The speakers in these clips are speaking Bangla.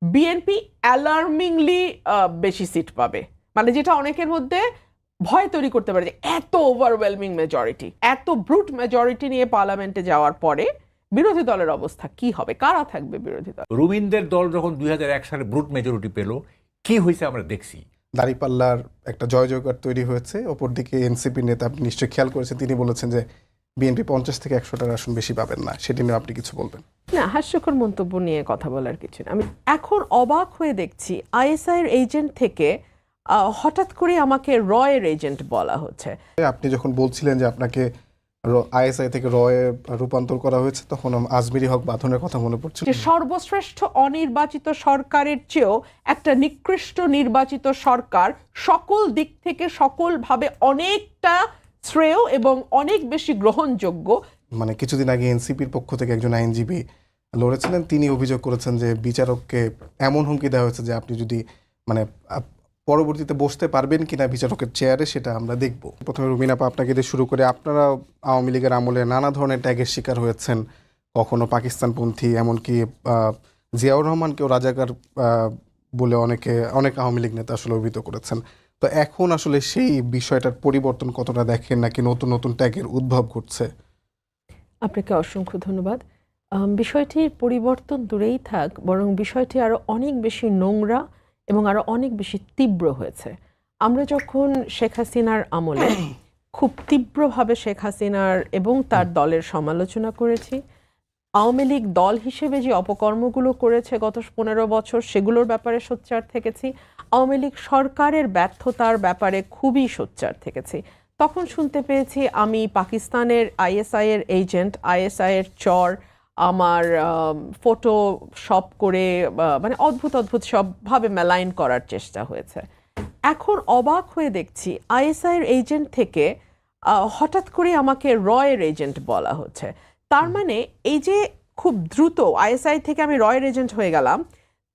বিএনপি অ্যালার্মিংলি বেশি সিট পাবে, মানে যেটা অনেকের মধ্যে ভয় তৈরি করতে পারে যে এত ওভারওয়েলমিং মেজরিটি, এত ব্রুট মেজরিটি নিয়ে পার্লামেন্টে যাওয়ার পরে বিরোধী দলের অবস্থা কি হবে, কারা থাকবে বিরোধী দল। রুমিনদের দল যখন 2001 সালে ব্রুট মেজরিটি পেল, কি হয়েছে আমরা দেখছি। দাঁড়িপাল্লার একটা জয় জয়কার তৈরি হয়েছে। অপরদিকে এনসিপি নেতা, আপনি নিশ্চয়ই খেয়াল করেছেন, তিনি বলেছেন যে বিএনপি 50 থেকে 100টার আসন বেশি পাবেন না। সেটি নিয়ে আপনি কিছু বলবেন? না, হাস্যকর মন্তব্য নিয়ে কথা বলার কিছু না। আমি এখন অবাক হয়ে দেখছি আইএসআই এর এজেন্ট থেকে হঠাৎ করে আমাকে রয়ের এজেন্ট বলা হচ্ছে। আপনি যখন বলছিলেন যে আপনাকে আইএসআই থেকে রয়ে রূপান্তর করা হয়েছে, তখন আজমিরি হক বাঁধনের কথা মনে পড়ছিল। যে সর্বশ্রেষ্ঠ অনির্বাচিত সরকারের চেয়েও একটা নিকৃষ্ট নির্বাচিত সরকার সকল দিক থেকে সকলভাবে অনেকটা শ্রেয় এবং অনেক বেশি গ্রহণযোগ্য। মানে কিছুদিন আগে এনসিপির পক্ষ থেকে একজন আইনজীবী লড়েছিলেন, তিনি অভিযোগ করেছেন যে বিচারককে এমন হুমকি দেওয়া হয়েছে যে আপনি যদি মানে পরবর্তীতে বসতে পারবেন কিনা বিচারকের চেয়ারে, সেটা আমরা দেখব। প্রথমে রুমিন আপা, আপনাকে দিয়ে শুরু করে, আপনারা আওয়ামী লীগের আমলে নানা ধরনের ট্যাগের শিকার হয়েছেন, কখনো পাকিস্তানপন্থী, এমনকি জিয়াউর রহমানকেও রাজাকার বলে অনেক আওয়ামী লীগ নেতা আসলে অভিহিত করেছেন। তো এখন আসলে সেই বিষয়টার পরিবর্তন কতটা দেখেন, নাকি নতুন নতুন ট্যাগের উদ্ভব ঘটছে? আপনাকে অসংখ্য ধন্যবাদ। বিষয়টির পরিবর্তন দূরেই থাক, বরং বিষয়টি আরো অনেক বেশি নোংরা এবং আরো অনেক বেশি তীব্র হয়েছে। আমরা যখন শেখ হাসিনার আমলে খুব তীব্রভাবে শেখ হাসিনার এবং তার দলের সমালোচনা করেছি, আওয়ামী লীগ দল হিসেবে যে অপকর্মগুলো করেছে গত 15 বছর, সেগুলোর ব্যাপারে সোচ্চার থেকেছি। আওয়ামী লীগ সরকারের ব্যর্থতার ব্যাপারে খুবই সোচ্চার থেকেছি। তখন শুনতে পেয়েছি আমি পাকিস্তানের আইএসআই এর এজেন্ট, আইএসআই এর চর, আমার ফটো শপ করে মানে অদ্ভুত অদ্ভুত সবভাবে মেলাইন করার চেষ্টা হয়েছে। এখন অবাক হয়ে দেখছি আইএসআই এর এজেন্ট থেকে হঠাৎ করে আমাকে রয়ের এজেন্ট বলা হচ্ছে। তার মানে এই যে খুব দ্রুত আইএসআই থেকে আমি রয়ের এজেন্ট হয়ে গেলাম,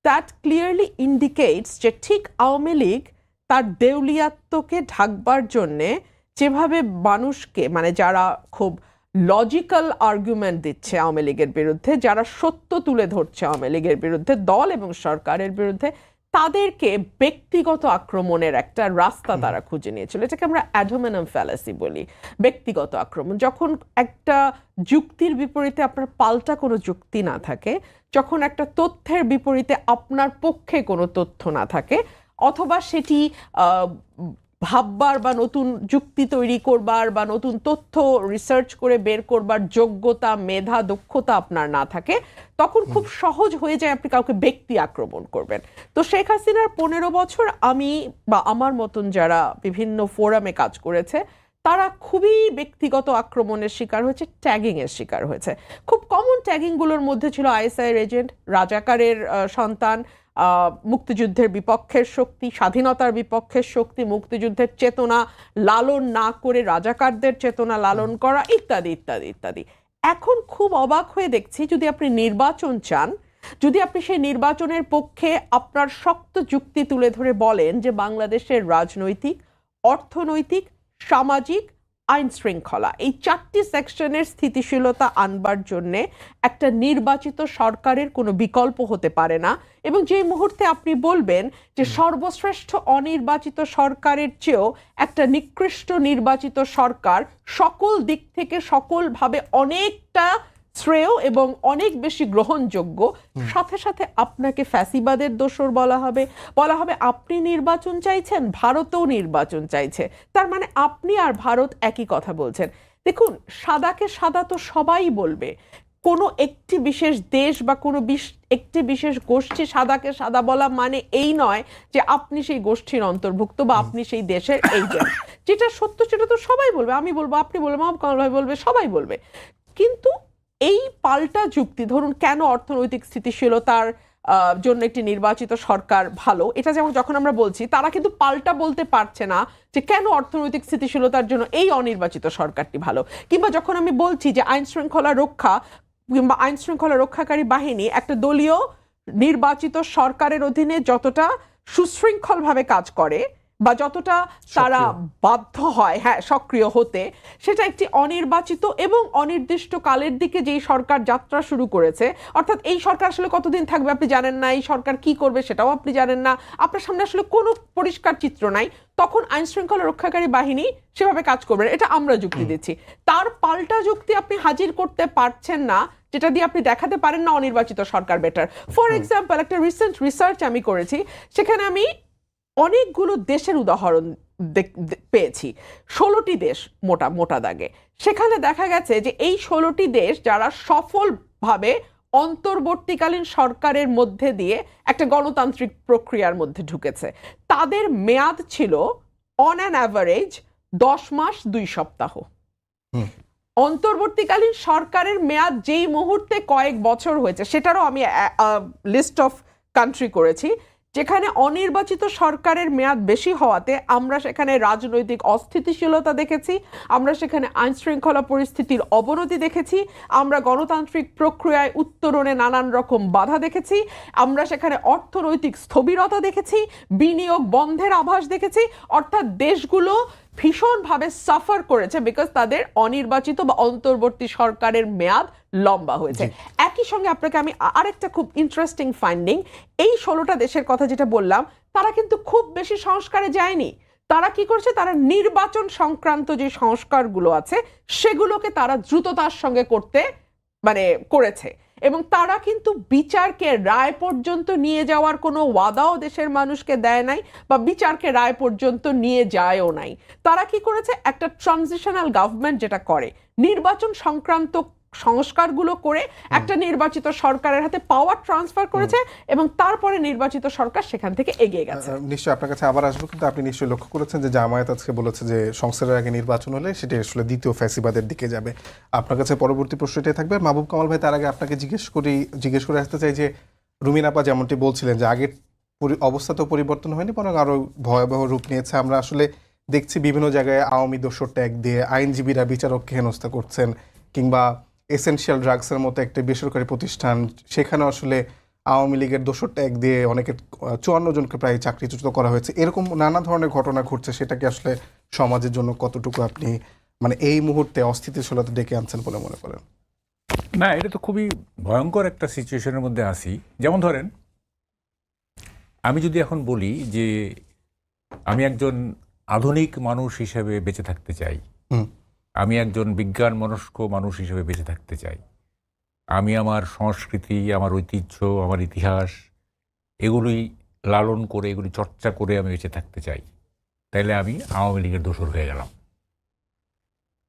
দ্যাট ক্লিয়ারলি ইন্ডিকেটস যে ঠিক আওয়ামী লীগ তার দেউলিয়াত্বকে ঢাকবার জন্যে যেভাবে মানুষকে, মানে যারা খুব লজিক্যাল আর্গুমেন্ট দিচ্ছে আওয়ামী লীগের বিরুদ্ধে, যারা সত্য তুলে ধরছে আওয়ামী লীগের বিরুদ্ধে, দল এবং সরকারের বিরুদ্ধে, তাদেরকে ব্যক্তিগত আক্রমণের একটা রাস্তা তারা খুঁজে নিয়েছিল। এটাকে আমরা অ্যাডোমেনাম ফ্যালাসি বলি, ব্যক্তিগত আক্রমণ। যখন একটা যুক্তির বিপরীতে আপনার পাল্টা কোনো যুক্তি না থাকে, যখন একটা তথ্যের বিপরীতে আপনার পক্ষে কোনো তথ্য না থাকে, অথবা সেটি ভাববার বা নতুন যুক্তি তৈরি করবার বা নতুন তথ্য রিসার্চ করে বের করবার যোগ্যতা, মেধা, দক্ষতা আপনার না থাকে, তখন খুব সহজ হয়ে যায় আপনি কাউকে ব্যক্তি আক্রমণ করবেন। তো শেখ হাসিনার 15 বছর আমি বা আমার মতন যারা বিভিন্ন ফোরামে কাজ করেছে, তারা খুবই ব্যক্তিগত আক্রমণের শিকার হয়েছে, ট্যাগিং এর শিকার হয়েছে। খুব কমন ট্যাগিংগুলোর মধ্যে ছিল আইএসআই এর এজেন্ট, রাজাকারের সন্তান, মুক্তিযুদ্ধের বিপক্ষের শক্তি, স্বাধীনতার বিপক্ষের শক্তি, মুক্তিযুদ্ধের চেতনা লালন না করে রাজাকারদের চেতনা লালন করা, ইত্যাদি ইত্যাদি ইত্যাদি। এখন খুব অবাক হয়ে দেখছি, যদি আপনি নির্বাচন চান, যদি আপনি সেই নির্বাচনের পক্ষে আপনার শক্ত যুক্তি তুলে ধরে বলেন যে বাংলাদেশের রাজনৈতিক, অর্থনৈতিক, সামাজিক, আইন শৃঙ্খলা, এই 4টি সেকশনের স্থিতিশীলতা আনবার জন্যে একটা নির্বাচিত সরকারের কোনো বিকল্প হতে পারে না, এবং যে মুহূর্তে আপনি বলবেন যে সর্বশ্রেষ্ঠ অনির্বাচিত সরকারের চেয়েও একটা নিকৃষ্ট নির্বাচিত সরকার সকল দিক থেকে সকলভাবে অনেকটা শ্রেয় এবং অনেক বেশি গ্রহণযোগ্য, সাথে সাথে আপনাকে ফ্যাসিবাদের দোসর বলা হবে আপনি নির্বাচন চাইছেন, ভারতও নির্বাচন চাইছে, তার মানে আপনি আর ভারত একই কথা বলছেন। দেখুন, সাদাকে সাদা তো সবাই বলবে, কোনো একটি বিশেষ দেশ বা কোনো একটি বিশেষ গোষ্ঠী সাদাকে সাদা বলা মানে এই নয় যে আপনি সেই গোষ্ঠীর অন্তর্ভুক্ত বা আপনি সেই দেশের এজেন্ট। যেটা সত্য সেটা তো সবাই বলবে, আমি বলবো, আপনি বলবেন, মাহবুব কামাল ভাই বলবে, সবাই বলবে। কিন্তু এই পাল্টা যুক্তি, ধরুন কেন অর্থনৈতিক স্থিতিশীলতার জন্য একটি নির্বাচিত সরকার ভালো, এটা যেমন যখন আমরা বলছি, তারা কিন্তু পাল্টা বলতে পারছে না যে কেন অর্থনৈতিক স্থিতিশীলতার জন্য এই অনির্বাচিত সরকারটি ভালো। কিংবা যখন আমি বলছি যে আইন শৃঙ্খলা রক্ষা কিংবা আইন শৃঙ্খলা রক্ষাকারী বাহিনী একটা দলীয় নির্বাচিত সরকারের অধীনে যতটা সুশৃঙ্খলভাবে কাজ করে বা যতটা তারা বাধ্য হয় হ্যাঁ সক্রিয় হতে, সেটা একটি অনির্বাচিত এবং অনির্দিষ্ট কালের দিকে যেই সরকার যাত্রা শুরু করেছে, অর্থাৎ এই সরকার আসলে কতদিন থাকবে আপনি জানেন না, এই সরকার কি করবে সেটাও আপনি জানেন না, আপনার সামনে আসলে কোনো পরিষ্কার চিত্র নাই, তখন আইন শৃঙ্খলা রক্ষাকারী বাহিনী সেভাবে কাজ করবে না, এটা আমরা যুক্তি দিচ্ছি। তার পাল্টা যুক্তি আপনি হাজির করতে পারছেন না যেটা দিয়ে আপনি দেখাতে পারেন না অনির্বাচিত সরকার বেটার। ফর এক্সাম্পল, একটা রিসেন্ট রিসার্চ আমি করেছি, সেখানে আমি অনেকগুলো দেশের উদাহরণ পেয়েছি, 16টি দেশ মোটা দাগে। সেখানে দেখা গেছে যে এই 16টি দেশ যারা সফলভাবে অন্তর্বর্তীকালীন সরকারের মধ্যে দিয়ে একটা গণতান্ত্রিক প্রক্রিয়ার মধ্যে ঢুকেছে, তাদের মেয়াদ ছিল অন অ্যান অ্যাভারেজ 10 মাস 2 সপ্তাহ। অন্তর্বর্তীকালীন সরকারের মেয়াদ যেই মুহূর্তে কয়েক বছর হয়েছে, সেটারও আমি লিস্ট অফ কান্ট্রি করেছি যেখানে অনির্বাচিত সরকারের মেয়াদ বেশি হওয়াতে আমরা সেখানে রাজনৈতিক অস্থিতিশীলতা দেখেছি, আমরা সেখানে আইন শৃঙ্খলা পরিস্থিতির অবনতি দেখেছি, আমরা গণতান্ত্রিক প্রক্রিয়ায় উত্তরণে নানান রকম বাধা দেখেছি, আমরা সেখানে অর্থনৈতিক স্থবিরতা দেখেছি, বিনিয়োগ বন্ধের আভাস দেখেছি। অর্থাৎ দেশগুলো ভীষণভাবে সাফার করেছে বিকজ তাদের অনির্বাচিত বা অন্তর্বর্তী সরকারের মেয়াদ লম্বা হয়েছে। একই সঙ্গে আপনাকে আমি আরেকটা খুব ইন্টারেস্টিং ফাইন্ডিং, এই 16টা দেশের কথা যেটা বললাম, তারা কিন্তু খুব বেশি সংস্কারে যায়নি। তারা কি করছে, তারা নির্বাচন সংক্রান্ত যে সংস্কারগুলো আছে সেগুলোকে তারা দ্রুততার সঙ্গে করেছে, এবং তারা কিন্তু বিচারকে রায় পর্যন্ত নিয়ে যাওয়ার কোনো ওয়াদাও দেশের মানুষকে দেয় নাই, বা বিচারকে রায় পর্যন্ত নিয়ে যায়ও নাই। তারা কি করেছে, একটা ট্রানজিশনাল গভর্নমেন্ট যেটা করে, নির্বাচন সংক্রান্ত সংস্কারগুলো করে একটা নির্বাচিত সরকারের হাতে পাওয়ার ট্রান্সফার করেছে, এবং তারপরে নির্বাচিত সরকার সেখান থেকে এগিয়ে গেছে। নিশ্চয়ই আপনার কাছে আবার আসবো, কিন্তু আপনি নিশ্চয়ই লক্ষ্য করেছেন যে জামায়াত আজকে বলেছে যে সংস্কারের আগে নির্বাচন হলে সেটা আসলে দ্বিতীয় ফ্যাসিবাদের দিকে যাবে। আপনার কাছে পরবর্তী প্রশ্নটাই থাকবে। মাহবুব কামাল ভাই, তার আগে আপনাকে জিজ্ঞেস করে আসতে চাই যে রুমিন আপা যেমনটি বলছিলেন যে আগের অবস্থা তো পরিবর্তন হয়নি, বরং আরো ভয়াবহ রূপ নিয়েছে। আমরা আসলে দেখছি বিভিন্ন জায়গায় আওয়ামী দোসর ট্যাগ দিয়ে আইনজীবীরা বিচারককে হেনস্থা করছেন, কিংবা এসেনশিয়াল ড্রাগসের মতো একটা বেসরকারি প্রতিষ্ঠান, সেখানে আসলে আওয়ামী লীগের দোসর ট্যাগ দিয়ে অনেকের 54 জনকে প্রায় চাকরিচ্যুত করা হয়েছে। এরকম নানা ধরনের ঘটনা ঘটছে, সেটাকে আসলে সমাজের জন্য কতটুকু আপনি এই মুহূর্তে অস্থিতিশীলতা ডেকে আনছেন বলে মনে করেন? না, এটা তো খুবই ভয়ঙ্কর একটা সিচুয়েশনের মধ্যে আছি। যেমন ধরেন, আমি যদি এখন বলি যে আমি একজন আধুনিক মানুষ হিসেবে বেঁচে থাকতে চাই, আমি একজন বিজ্ঞান মনস্ক মানুষ হিসেবে বেঁচে থাকতে চাই, আমি আমার সংস্কৃতি, আমার ঐতিহ্য, আমার ইতিহাস এগুলি লালন করে, এগুলি চর্চা করে আমি বেঁচে থাকতে চাই, তাইলে আমি আওয়ামী লীগের দোসর হয়ে গেলাম।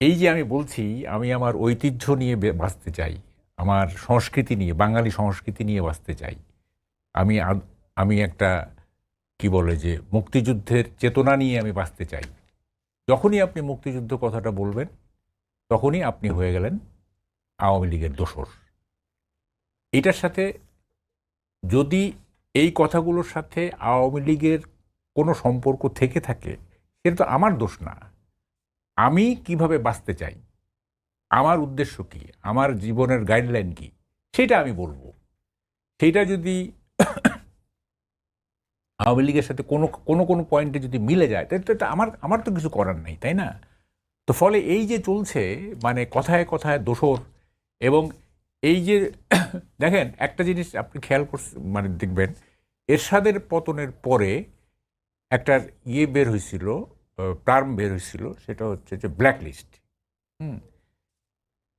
এই যে আমি বলছি আমি আমার ঐতিহ্য নিয়ে বাঁচতে চাই, আমার সংস্কৃতি নিয়ে, বাঙালি সংস্কৃতি নিয়ে বাঁচতে চাই, আমি একটা কি বলে যে মুক্তিযুদ্ধের চেতনা নিয়ে আমি বাঁচতে চাই, যখনই আপনি মুক্তিযুদ্ধ কথাটা বলবেন তখনই আপনি হয়ে গেলেন আওয়ামী লীগের দোসর। এটার সাথে যদি এই কথাগুলোর সাথে আওয়ামী লীগের কোনো সম্পর্ক থেকে থাকে, সেটা তো আমার দোষ না। আমি কিভাবে বাঁচতে চাই, আমার উদ্দেশ্য কি, আমার জীবনের গাইডলাইন কি, সেটা আমি বলবো। সেইটা যদি আওয়ামী লীগের সাথে কোনো পয়েন্টে যদি মিলে যায়, তাহলে তো আমার তো কিছু করার নেই, তাই না? তো ফলে এই যে চলছে, কথায় কথায় দোসর, এবং এই যে দেখেন একটা জিনিস আপনি খেয়াল করছেন, দেখবেন এরশাদের পতনের পরে একটা বের হয়েছিল, টার্ম বের হয়েছিল, সেটা হচ্ছে যে ব্ল্যাক লিস্ট।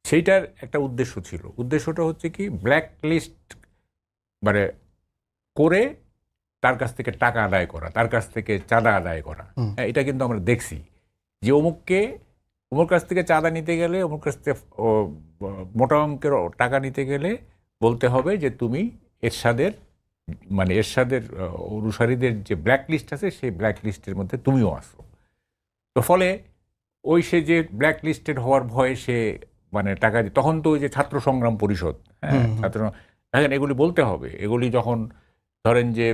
সেইটার একটা উদ্দেশ্য ছিল। উদ্দেশ্যটা হচ্ছে কি, ব্ল্যাক লিস্ট করে তার কাছ থেকে টাকা আদায় করা, তার কাছ থেকে চাঁদা আদায় করা। হ্যাঁ, এটা কিন্তু আমরা দেখছি যে অমুক কাছ থেকে চাঁদা নিতে গেলে, অমুক কাছ থেকে মোটা অঙ্কের টাকা নিতে গেলে বলতে হবে যে তুমি এরশাদের অনুসারীদের যে ব্ল্যাক লিস্ট আছে সেই ব্ল্যাক লিস্টের মধ্যে তুমিও আসো। তো ফলে সে যে ব্ল্যাক লিস্টেড হওয়ার ভয়ে সে টাকা দিয়ে, তখন তো ওই যে ছাত্র সংগ্রাম পরিষদ, হ্যাঁ দেখেন এগুলি বলতে হবে। এগুলি যখন ধরেন যে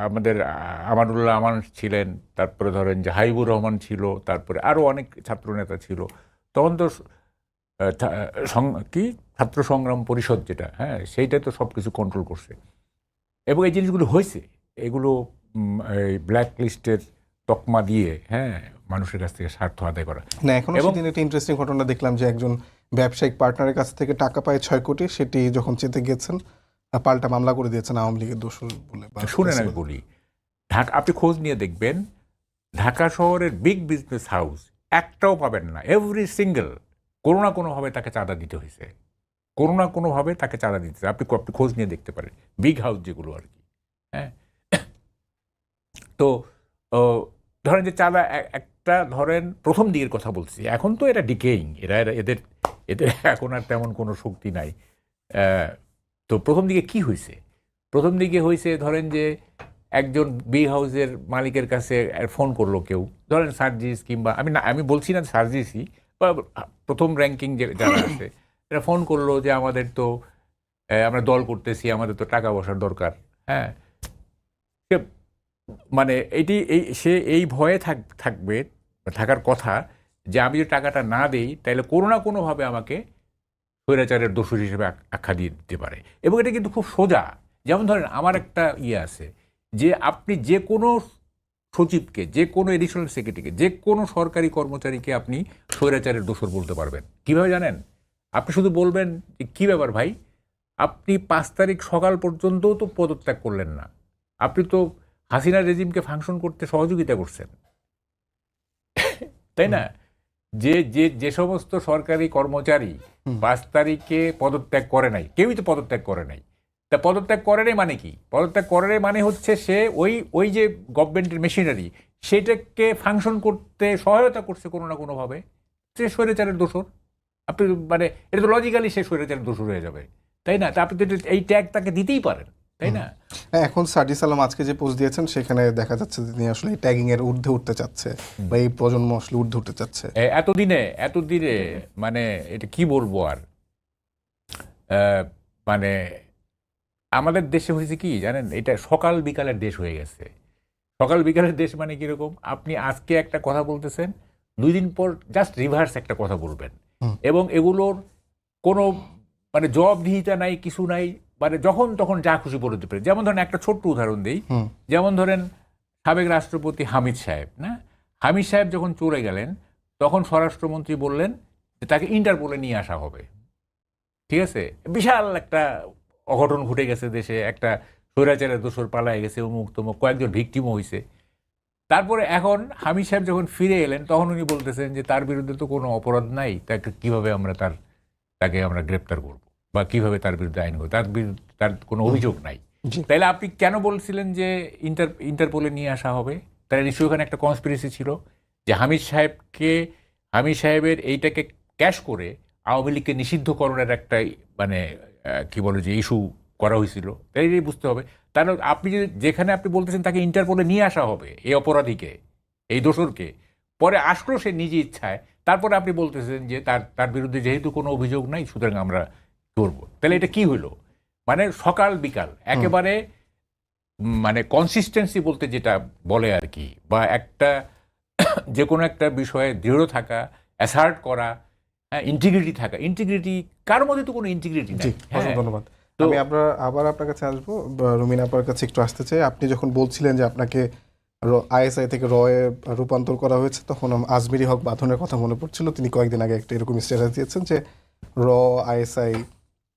আমাদের আমানুল্লাহ আমান ছিলেন, তারপরে ধরেন যে হাইবুর রহমান ছিল, তারপরে আরও অনেক ছাত্রনেতা ছিল, তখন তো কি ছাত্র সংগ্রাম পরিষদ যেটা, হ্যাঁ সেইটা তো সব কিছু কন্ট্রোল করছে। এবং এই জিনিসগুলো হয়েছে, এগুলো এই ব্ল্যাক লিস্টের তকমা দিয়ে মানুষের কাছ থেকে স্বার্থ আদায় করা। না, এখনো সেদিন একটা ইন্টারেস্টিং ঘটনা দেখলাম যে একজন ব্যবসায়িক পার্টনারের কাছ থেকে টাকা পায় 6 কোটি, সেটি যখন চেতে গেছেন পাল্টা মামলা করে দিয়েছেন আওয়ামী লীগের দোষর বলে। শুনেন আমি বলি, আপনি খোঁজ নিয়ে দেখবেন ঢাকা শহরের বিগ বিজনেস হাউস একটাও পাবেন না, এভরি সিঙ্গেল কোনো না কোনোভাবে তাকে চাঁদা দিতে হয়েছে, কোনো না কোনোভাবে তাকে চাঁদা দিতে হয়েছে। আপনি খোঁজ নিয়ে দেখতে পারেন বিগ হাউস যেগুলো আর কি। তো ধরেন যে চাঁদা একটা, ধরেন প্রথম দিকের কথা বলছি, এখন তো এটা ডিকেইং, এদের এখন আর তেমন কোনো শক্তি নাই। তো প্রথম দিকে কি হয়েছে? প্রথম দিকে হয়েছে ধরেন যে একজন বিগ হাউসের মালিকের কাছে ফোন করলো কেউ, ধরেন সার্জিস কিংবা আমি বলছি না সার্জিসই, বা প্রথম র্যাঙ্কিং যারা আছে, এরা ফোন করলো যে আমাদের তো আমরা দল করতেছি, আমাদের তো টাকা পয়সার দরকার। মানে সে এই ভয়ে থাকার কথা যে আমি যদি টাকাটা না দিই তাহলে কোনো না কোনোভাবে আমাকে স্বৈরাচারের দোষর হিসেবে আখ্যা দিয়ে দিতে পারে। এবং এটা কিন্তু খুব সোজা। যেমন ধরেন আমার একটা আছে যে আপনি যে কোনো সচিবকে, যে কোনো এডিশনাল সেক্রেটারিকে, যে কোনো সরকারি কর্মচারীকে আপনি স্বৈরাচারের দোষর বলতে পারবেন। কিভাবে জানেন? আপনি শুধু বলবেন যে কী ব্যাপার ভাই, আপনি 5 তারিখ সকাল পর্যন্তও তো পদত্যাগ করলেন না, আপনি তো হাসিনা রেজিমকে ফাংশন করতে সহযোগিতা করছেন, তাই না? যে সমস্ত সরকারি কর্মচারী 5 তারিখে পদত্যাগ করে নাই, কেউই তো পদত্যাগ করে নাই। তা পদত্যাগ করে নাই মানে কি? পদত্যাগ করে নাই মানে হচ্ছে সে ওই যে গভর্নমেন্টের মেশিনারি, সেটাকে ফাংশন করতে সহায়তা করছে কোনো না কোনোভাবে, সে স্বৈরাচারের দোষর। আপনি মানে এটা তো লজিক্যালি সে স্বৈরাচারের দোষর হয়ে যাবে, তাই না? তা আপনি তো এই ট্যাগ তাকে দিতেই পারেন, তাই না? এখন সার্জিস আলম আজকে যে পোস্ট দিয়েছেন সেখানে দেখা যাচ্ছে যে তিনি আসলে ট্যাগিং এর ঊর্ধ্বে উঠতে চাচ্ছে, বা এই প্রজন্ম আসলে ঊর্ধ্বে উঠতে চাচ্ছে। এতদিনে মানে এটা কি বলবো আর, মানে আমাদের দেশে হয়েছে কি জানেন, এটা সকাল বিকালের দেশ হয়ে গেছে। সকাল বিকালের দেশ মানে কিরকম, আপনি আজকে একটা কথা বলতেছেন, 2 দিন পর জাস্ট রিভার্স একটা কথা বলবেন, এবং এগুলোর কোনো মানে জবাবদিহিতা নাই, কিছু নাই, মানে যখন তখন যা খুশি বলে দিতে পারে। যেমন ধরেন একটা ছোট্ট উদাহরণ দিই, যেমন ধরেন সাবেক রাষ্ট্রপতি হামিদ সাহেব, হামিদ সাহেব যখন চলে গেলেন তখন স্বরাষ্ট্রমন্ত্রী বললেন যে তাকে ইন্টারপোলে নিয়ে আসা হবে। ঠিক আছে, বিশাল একটা অঘটন ঘটে গেছে দেশে, একটা স্বৈরাচারের দোষর পালায় গেছে, অমুক তমুক, কয়েকজন ভিকটিমও হয়েছে। তারপরে এখন হামিদ সাহেব যখন ফিরে এলেন তখন উনি বলতেছেন যে তার বিরুদ্ধে তো কোনো অপরাধ নাই, তাকে কিভাবে তাকে আমরা গ্রেপ্তার করব, বা কিভাবে তার বিরুদ্ধে আইন করবো, তার কোনো অভিযোগ নাই। তাইলে আপনি কেন বলছিলেন যে ইন্টারপোলে নিয়ে আসা হবে? তাহলে নিশ্চয়ই ওখানে একটা কনস্পিরেসি ছিল যে হামিদ সাহেবের এইটাকে ক্যাশ করে আওয়ামী লীগকে নিষিদ্ধকরণের একটা মানে কি বলে যে ইস্যু করা হয়েছিল, তাই বুঝতে হবে। তাহলে আপনি যেখানে আপনি বলতেছেন তাকে ইন্টারপোলে নিয়ে আসা হবে, এই অপরাধীকে, এই দোষরকে, পরে আসলো সে নিজ ইচ্ছায়, তারপরে আপনি বলতেছেন যে তার বিরুদ্ধে যেহেতু কোনো অভিযোগ নাই সুতরাং আমরা করবো। তাহলে এটা কি হইল? মানে সকাল বিকাল একেবারে, মানে কনসিস্টেন্সি বলতে যেটা বলে আর কি, বা একটা যে কোনো একটা বিষয়ে দৃঢ় থাকা, অ্যাসার্ট করা, ইন্টিগ্রিটি থাকা। ইন্টিগ্রিটি কার মধ্যে তো কোনো ইন্টিগ্রিটি নেই। ধন্যবাদ। আমি আবার আপনার কাছে আসবো, রুমিন আপনার কাছে একটু আসতে চাই। আপনি যখন বলছিলেন যে আপনাকে আইএসআই থেকে রয়ে রূপান্তর করা হয়েছে, তখন আজমিরি হক বাঁধনের কথা মনে পড়ছিল। তিনি কয়েকদিন আগে একটা এরকম স্ট্যাটাস দিয়েছেন যে আইএসআই,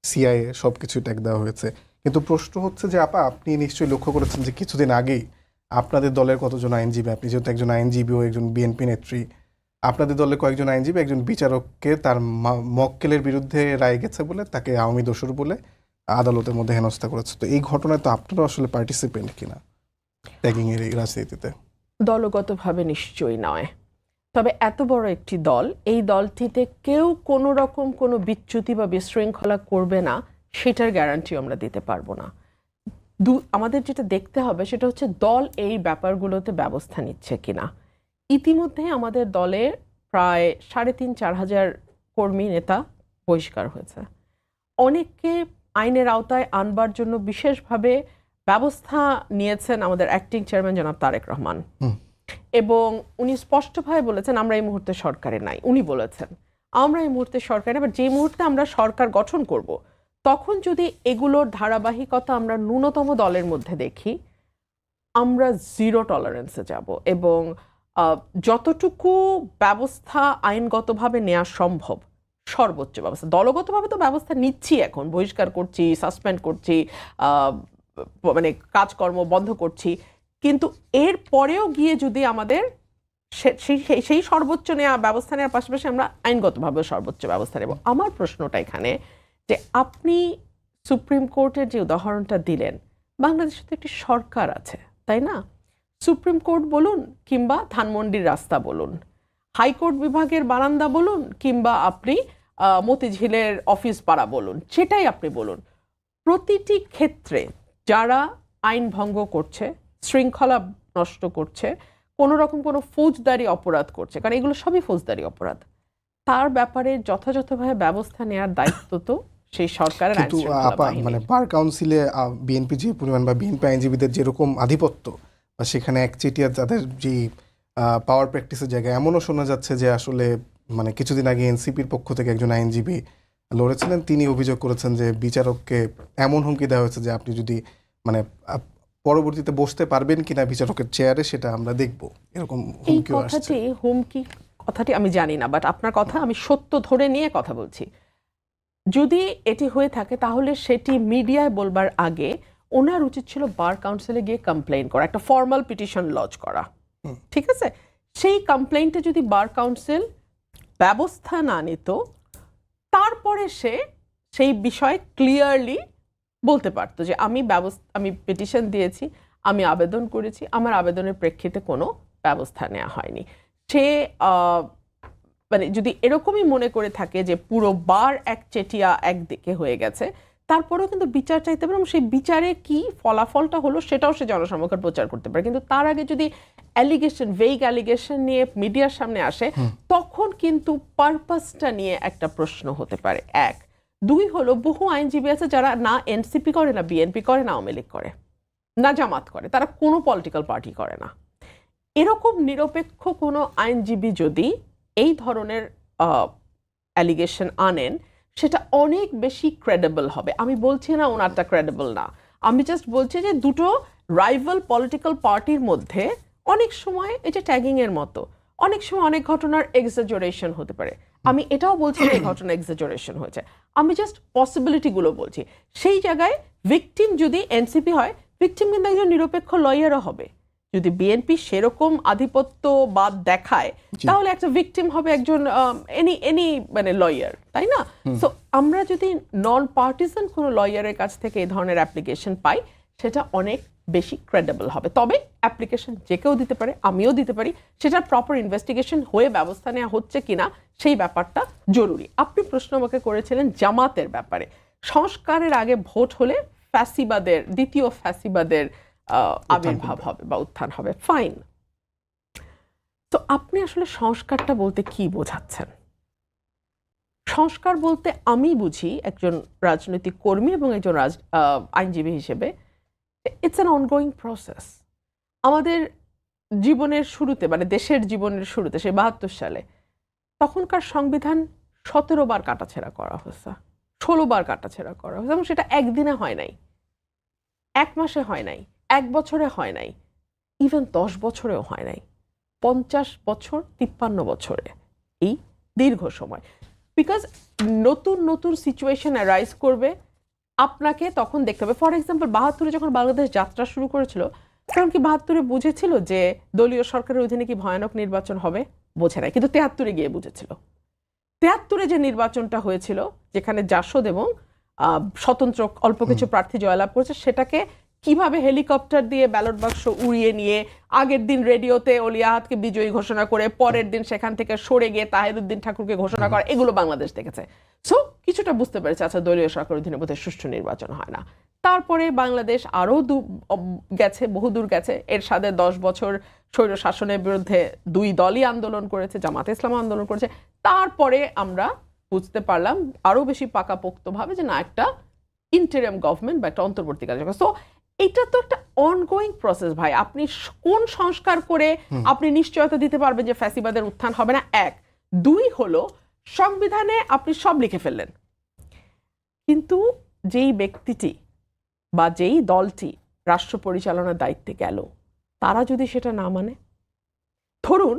সিআইএ সব কিছুই ট্যাগ দেওয়া হয়েছে। কিন্তু প্রশ্ন হচ্ছে যে আপনি নিশ্চয়ই লক্ষ্য করেছেন যে কিছুদিন আগেই আপনাদের দলের কতজন আইনজীবী, আপনি যেহেতু একজন আইনজীবী ও একজন বিএনপি নেত্রী, আপনাদের দলের কয়েকজন আইনজীবী একজন বিচারককে তার মক্কেলের বিরুদ্ধে রায় গেছে বলে তাকে আওয়ামী দোষর বলে আদালতের মধ্যে হেনস্থা করেছে। তো এই ঘটনায় তো আপনারা আসলে পার্টিসিপেন্ট কিনা ট্যাগিং এর এই রাজনীতিতে? দলগতভাবে নিশ্চয়ই নয়, তবে এত বড় একটি দল, এই দলটিতে কেউ কোনো রকম কোনো বিচ্যুতি বা বিশৃঙ্খলা করবে না সেটার গ্যারান্টি আমরা দিতে পারবো না। আমাদের যেটা দেখতে হবে সেটা হচ্ছে দল এই ব্যাপারগুলোতে ব্যবস্থা নিচ্ছে কিনা। ইতিমধ্যে আমাদের দলে প্রায় 3,500-4 হাজার কর্মী নেতা বহিষ্কার হয়েছে। অনেককে আইনের আওতায় আনবার জন্য বিশেষভাবে ব্যবস্থা নিয়েছেন আমাদের অ্যাক্টিং চেয়ারম্যান জনাব তারেক রহমান, এবং উনি স্পষ্টভাবে বলেছেন আমরা এই মুহূর্তে সরকারে নাই। উনি বলেছেন আমরা এই মুহূর্তে সরকারে, আবার যে মুহূর্তে আমরা সরকার গঠন করব তখন যদি এগুলোর ধারাবাহিকতা আমরা ন্যূনতম দলের মধ্যে দেখি, আমরা জিরো টলারেন্সে যাব এবং যতটুকু ব্যবস্থা আইনগতভাবে নেওয়া সম্ভব সর্বোচ্চ ব্যবস্থা, দলগতভাবে তো ব্যবস্থা নিচ্ছি, এখন বহিষ্কার করছি, সাসপেন্ড করছি, মানে কাজকর্ম বন্ধ করছি, কিন্তু এর পরেও গিয়ে যদি আমাদের সেই সর্বোচ্চ নেওয়া ব্যবস্থা নেওয়ার পাশাপাশি আমরা আইনগতভাবে সর্বোচ্চ ব্যবস্থা নেব। আমার প্রশ্নটা এখানে যে আপনি সুপ্রিম কোর্টের যে উদাহরণটা দিলেন, বাংলাদেশে তো একটি সরকার আছে, তাই না? সুপ্রিম কোর্ট বলুন কিংবা ধানমন্ডির রাস্তা বলুন, হাইকোর্ট বিভাগের বারান্দা বলুন কিংবা আপনি মতিঝিলের অফিস পাড়া বলুন, সেটাই আপনি বলুন, প্রতিটি ক্ষেত্রে যারা আইন ভঙ্গ করছে, শৃঙ্খলা নষ্ট করছে, কোনো রকম কোনো ফৌজদারি অপরাধ করছে, কারণ এগুলো সবই ফৌজদারি অপরাধ, তার ব্যাপারে যথাযথভাবে ব্যবস্থা নেওয়ার দায়িত্ব তো সেই সরকারের। কিন্তু মানে বার কাউন্সিলে বিএনপি যে পরিমাণ বা বিএনপি আইনজীবীদের যেরকম আধিপত্য, বা সেখানে একচেটিয়া তাদের যে পাওয়ার প্র্যাকটিসের জায়গায় এমনও শোনা যাচ্ছে যে আসলে মানে কিছুদিন আগে এনসিপির পক্ষ থেকে একজন আইনজীবী লড়েছিলেন, তিনি অভিযোগ করেছেন যে বিচারককে এমন হুমকি দেওয়া হয়েছে যে আপনি যদি মানে পরবর্তীতে বসতে পারবেন কিনা বিচারকের চেয়ারে সেটা আমরা দেখব, এরকম হুমকিও আসছে। কথাটি আমি জানি না, বাট আপনার কথা আমি সত্য ধরে নিয়ে কথা বলছি। যদি এটি হয়ে থাকে তাহলে সেটি মিডিয়ায় বলবার আগে ওনার উচিত ছিল বার কাউন্সিলে গিয়ে কমপ্লেইন করা, একটা ফর্মাল পিটিশন লজ করা, ঠিক আছে? সেই কমপ্লেইনটা যদি বার কাউন্সিল ব্যবস্থা না নিত, তারপরে সেই বিষয়ে ক্লিয়ারলি বলতে পারতো যে আমি পিটিশন দিয়েছি, আমি আবেদন করেছি, আমার আবেদনের প্রেক্ষিতে কোনো ব্যবস্থা নেওয়া হয়নি। সে মানে যদি এরকমই মনে করে থাকে যে পুরো বার একচেটিয়া একদিকে হয়ে গেছে, তারপরেও কিন্তু বিচার চাইতে পারে এবং সেই বিচারে কি ফলাফলটা হলো সেটাও সে জনসমক্ষে প্রচার করতে পারে। কিন্তু তার আগে যদি ভেগ অ্যালিগেশন নিয়ে মিডিয়ার সামনে আসে, তখন কিন্তু পারপাসটা নিয়ে একটা প্রশ্ন হতে পারে। এক, দুই হলো বহু আইনজীবী আছে যারা না এনসিপি করে, না বিএনপি করে, না আওয়ামী লীগ করে, না জামাত করে, তারা কোনো পলিটিক্যাল পার্টি করে না। এরকম নিরপেক্ষ কোনো আইনজীবী যদি এই ধরনের অ্যালিগেশন আনেন, সেটা অনেক বেশি ক্রেডিবল হবে। আমি বলছি না ওনারটা ক্রেডিবল না, আমি জাস্ট বলছি যে দুটো রাইভাল পলিটিক্যাল পার্টির মধ্যে অনেক সময় এটা ট্যাগিং এর মতো, অনেক সময় অনেক ঘটনার এক্সাজারেশন হতে পারে। আমি এটাও বলছি না এই ঘটনা এক্সাজারেশন হয়েছে, আমি জাস্ট পসিবিলিটিগুলো বলছি। সেই জায়গায় ভিকটিম যদি এনসিপি হয়, ভিকটিম কিন্তু একজন নিরপেক্ষ লয়ারও হবে। যদি বিএনপি সেরকম আধিপত্যবাদ দেখায়, তাহলে একটা ভিকটিম হবে একজন এনি মানে লয়ার, তাই না? সো আমরা যদি নন পার্টিসান কোনো লয়ারের কাছ থেকে এই ধরনের অ্যাপ্লিকেশন পাই, সেটা অনেক বেশি ক্রেডিবল হবে। তবে অ্যাপ্লিকেশন যে কেউ দিতে পারে, আমিও দিতে পারি, সেটার প্রপার ইনভেস্টিগেশন হয়ে ব্যবস্থা নেওয়া হচ্ছে কিনা সেই ব্যাপারটা জরুরি। আপনি প্রশ্ন আমাকে করেছিলেন জামাতের ব্যাপারে। সংস্কারের আগে ভোট হলে ফ্যাসিবাদের, দ্বিতীয় ফ্যাসিবাদের আবির্ভাব হবে বা উত্থান হবে, ফাইন। তো আপনি আসলে সংস্কারটা বলতে কি বোঝাচ্ছেন? সংস্কার বলতে আমি বুঝি একজন রাজনৈতিক কর্মী এবং একজন আইনজীবী হিসেবে, ইটস অ্যান অনগোয়িং প্রসেস। আমাদের জীবনের শুরুতে, মানে দেশের জীবনের শুরুতে, সেই ৭২ সালে তখনকার সংবিধান ১৭ বার কাটাছেঁড়া করা হয়েছে, ১৬ বার কাটাছেঁড়া করা হয়েছে, এবং সেটা একদিনে হয় নাই, এক মাসে হয় নাই, এক বছরে হয় নাই, ইভেন ১০ বছরেও হয় নাই, ৫০ বছর, ৫৩ বছরে, এই দীর্ঘ সময়। বিকজ নতুন নতুন সিচুয়েশন অ্যারাইজ করবে, আপনাকে তখন দেখতে হবে। ফর এক্সাম্পল ৭২-এ যখন বাংলাদেশ যাত্রা শুরু করেছিল, কারণ কি ৭২-এ বুঝেছিল যে দলীয় সরকারের অধীনে কি ভয়ানক নির্বাচন হবে? বোঝে নাই, কিন্তু ৭৩-এ গিয়ে বুঝেছিল। ৭৩-এ যে নির্বাচনটা হয়েছিল, যেখানে জাসদ এবং স্বতন্ত্র অল্প কিছু প্রার্থী জয়লাভ করেছে, সেটাকে কিভাবে হেলিকপ্টার দিয়ে ব্যালট বাক্স উড়িয়ে নিয়ে আগের দিন রেডিওতে অলিয়াহাতকে বিজয়ী ঘোষণা করে পরের দিন সেখান থেকে সরে গিয়ে তাহেরউদ্দিন ঠাকুরকে ঘোষণা করা, এগুলো বাংলাদেশ দেখেছে। সো কিছুটা বুঝতে পেরেছে, আচ্ছা দলীয় সরকারের অধীনে বোধহয় সুষ্ঠু নির্বাচন হয় না। তারপরে বাংলাদেশ আরও গেছে, বহুদূর গেছে। এরশাদের ১০ বছর স্বৈর শাসনের বিরুদ্ধে দুই দলই আন্দোলন করেছে, জামাতে ইসলাম আন্দোলন করেছে। তারপরে আমরা বুঝতে পারলাম আরও বেশি পাকাপোক্তভাবে যে না, একটা ইন্টারিম গভর্নমেন্ট বা একটা অন্তর্বর্তীকালীন সরকার। সো এটা তো একটা অনগোয়িং প্রসেস ভাই। আপনি কোন সংস্কার করে আপনি নিশ্চয়তা দিতে পারবেন যে ফ্যাসিবাদের উত্থান হবে না? এক। দুই হলো, সংবিধানে আপনি সব লিখে ফেললেন, কিন্তু যেই ব্যক্তিটি বা যেই দলটি রাষ্ট্র পরিচালনার দায়িত্বে গেল, তারা যদি সেটা না মানে, ধরুন